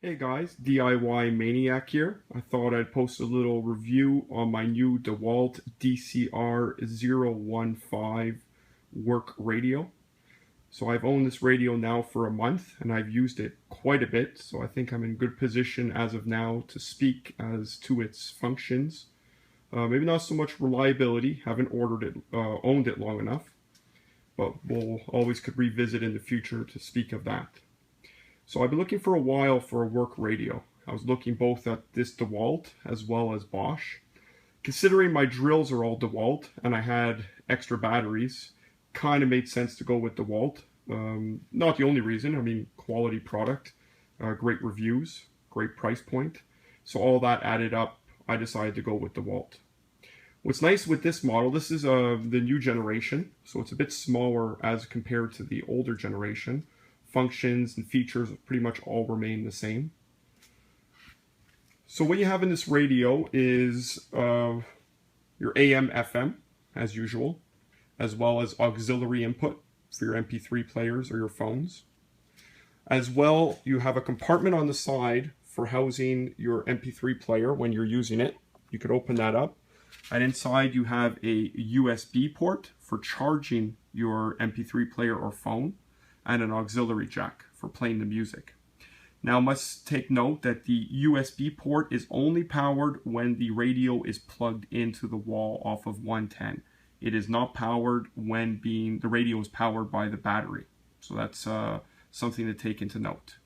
Hey guys, DIY Maniac here. I thought I'd post a little review on my new Dewalt DCR015 work radio. So I've owned this radio now for a month and I've used it quite a bit, so I think I'm in good position as of now to speak as to its functions. Maybe not so much reliability, haven't owned it long enough, but we'll always could revisit in the future to speak of that. So I've been looking for a while for a work radio. I was looking both at this Dewalt as well as Bosch. Considering my drills are all Dewalt and I had extra batteries, kind of made sense to go with Dewalt. Not the only reason, I mean quality product, great reviews, great price point. So all that added up, I decided to go with Dewalt. What's nice with this model, this is the new generation, so it's a bit smaller as compared to the older generation. Functions and features pretty much all remain the same. So what you have in this radio is your AM, FM, as usual, as well as auxiliary input for your MP3 players or your phones. As well, you have a compartment on the side for housing your MP3 player when you're using it. You could open that up. And inside you have a USB port for charging your MP3 player or phone, and an auxiliary jack for playing the music. Now must take note that the USB port is only powered when the radio is plugged into the wall off of 110. It is not powered when the radio is powered by the battery. So that's something to take into note.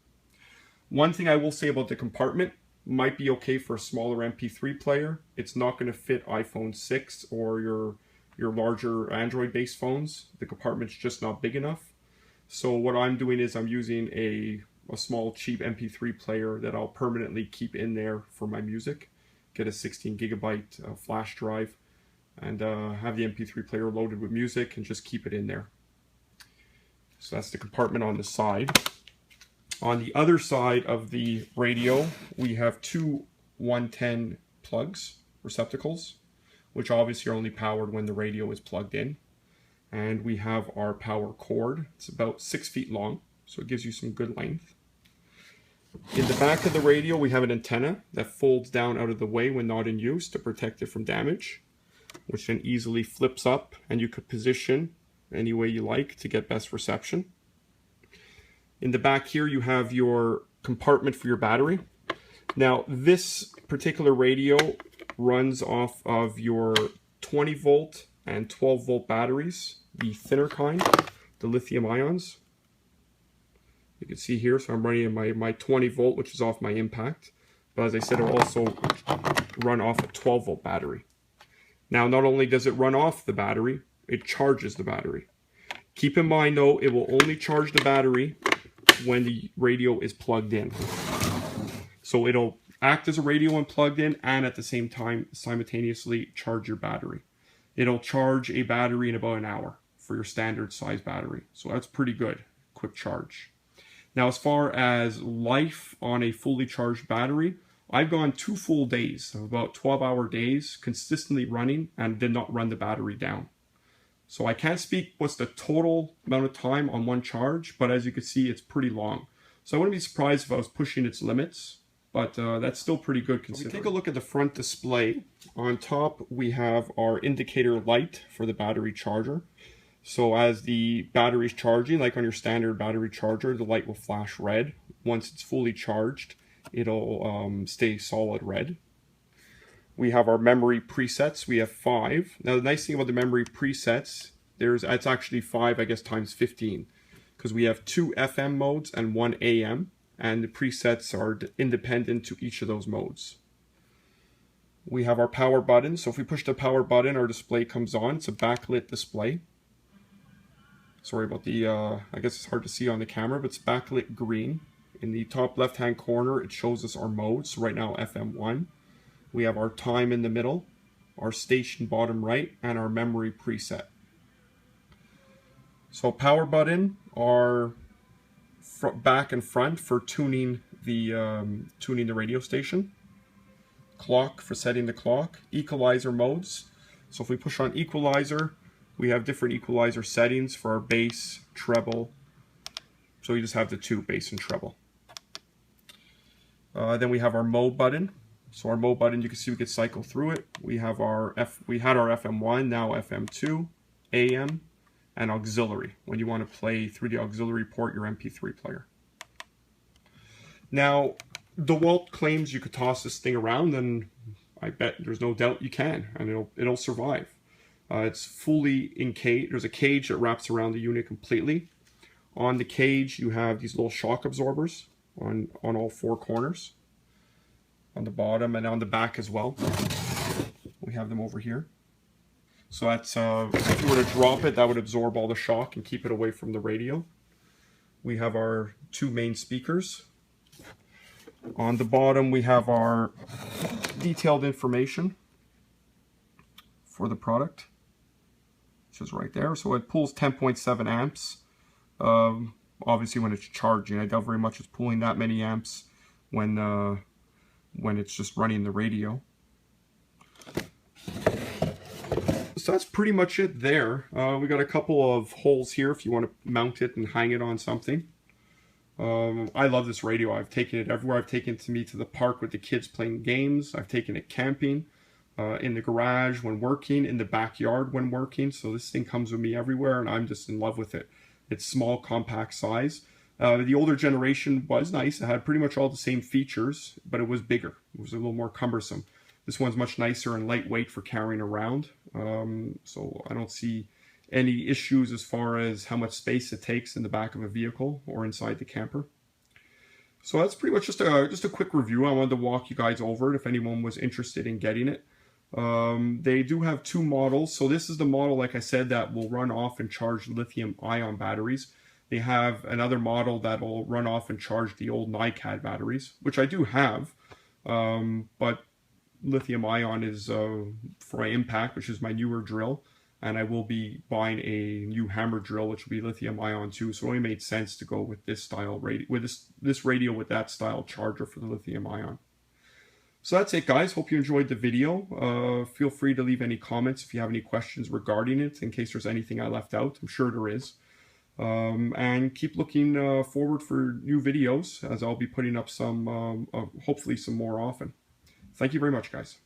One thing I will say about the compartment, might be okay for a smaller MP3 player. It's not going to fit iPhone 6 or your larger Android-based phones. The compartment's just not big enough. So what I'm doing is I'm using a small cheap MP3 player that I'll permanently keep in there for my music. Get a 16 gigabyte flash drive and have the MP3 player loaded with music and just keep it in there. So that's the compartment on the side. On the other side of the radio, we have two 110 plugs, receptacles, which obviously are only powered when the radio is plugged in. And we have our power cord. It's about 6 feet long, so it gives you some good length. In the back of the radio, we have an antenna that folds down out of the way when not in use to protect it from damage, which then easily flips up, and you could position any way you like to get best reception. In the back here, you have your compartment for your battery. Now, this particular radio runs off of your 20 volt and 12 volt batteries, the thinner kind, the lithium ions. You can see here, so I'm running my 20 volt, which is off my impact. But as I said, it'll also run off a 12 volt battery. Now, not only does it run off the battery, it charges the battery. Keep in mind though, it will only charge the battery when the radio is plugged in. So it'll act as a radio when plugged in and at the same time simultaneously charge your battery. It'll charge a battery in about an hour for your standard size battery. So that's pretty good, quick charge. Now as far as life on a fully charged battery, I've gone 2 full days, so about 12-hour days, consistently running and did not run the battery down. So I can't speak what's the total amount of time on one charge, but as you can see, it's pretty long. So I wouldn't be surprised if I was pushing its limits. But that's still pretty good considering. We take a look at the front display. On top, we have our indicator light for the battery charger. So as the battery is charging, like on your standard battery charger, the light will flash red. Once it's fully charged, it'll stay solid red. We have our memory presets. We have 5. Now the nice thing about the memory presets, it's actually 5, I guess, times 15. Because we have 2 FM modes and 1 AM. And the presets are independent to each of those modes. We have our power button. So if we push the power button, our display comes on. It's a backlit display. Sorry about the, I guess it's hard to see on the camera, but it's backlit green. In the top left-hand corner, it shows us our modes. So right now, FM1. We have our time in the middle, our station bottom right, and our memory preset. So power button, our back and front for tuning the radio station, clock for setting the clock, equalizer modes. So if we push on equalizer, we have different equalizer settings for our bass, treble. So you just have the 2, bass and treble. Then we have our mode button. So our mode button, you can see we could cycle through it. We have we had our FM1, now FM2, AM, and auxiliary, when you want to play through the auxiliary port your MP3 player. Now, Dewalt claims you could toss this thing around, and I bet there's no doubt you can, and it'll survive. It's fully encased. There's a cage that wraps around the unit completely. On the cage, you have these little shock absorbers on all four corners, on the bottom and on the back as well. We have them over here. So that's if you were to drop it, that would absorb all the shock and keep it away from the radio. We have our two main speakers. On the bottom, we have our detailed information for the product, which is right there. So it pulls 10.7 amps. Obviously, when it's charging, I doubt very much it's pulling that many amps when it's just running the radio. So that's pretty much it there. We got a couple of holes here if you want to mount it and hang it on something. I love this radio. I've taken it everywhere. I've taken it to the park with the kids playing games. I've taken it camping, in the garage when working, in the backyard when working. So this thing comes with me everywhere, and I'm just in love with it. It's small, compact size. The older generation was nice. It had pretty much all the same features, but it was bigger. It was a little more cumbersome. This one's much nicer and lightweight for carrying around. So I don't see any issues as far as how much space it takes in the back of a vehicle or inside the camper. So that's pretty much just a quick review. I wanted to walk you guys over it if anyone was interested in getting it. They do have two models. So this is the model, like I said, that will run off and charge lithium-ion batteries. They have another model that will run off and charge the old NiCad batteries, which I do have, but lithium-ion is for my Impact, which is my newer drill, and I will be buying a new hammer drill, which will be lithium-ion too. So it only made sense to go with this style radio, with this radio with that style charger for the lithium-ion. So that's it, guys. Hope you enjoyed the video. Feel free to leave any comments if you have any questions regarding it, in case there's anything I left out. I'm sure there is. And keep looking forward for new videos, as I'll be putting up some, hopefully some more often. Thank you very much, guys.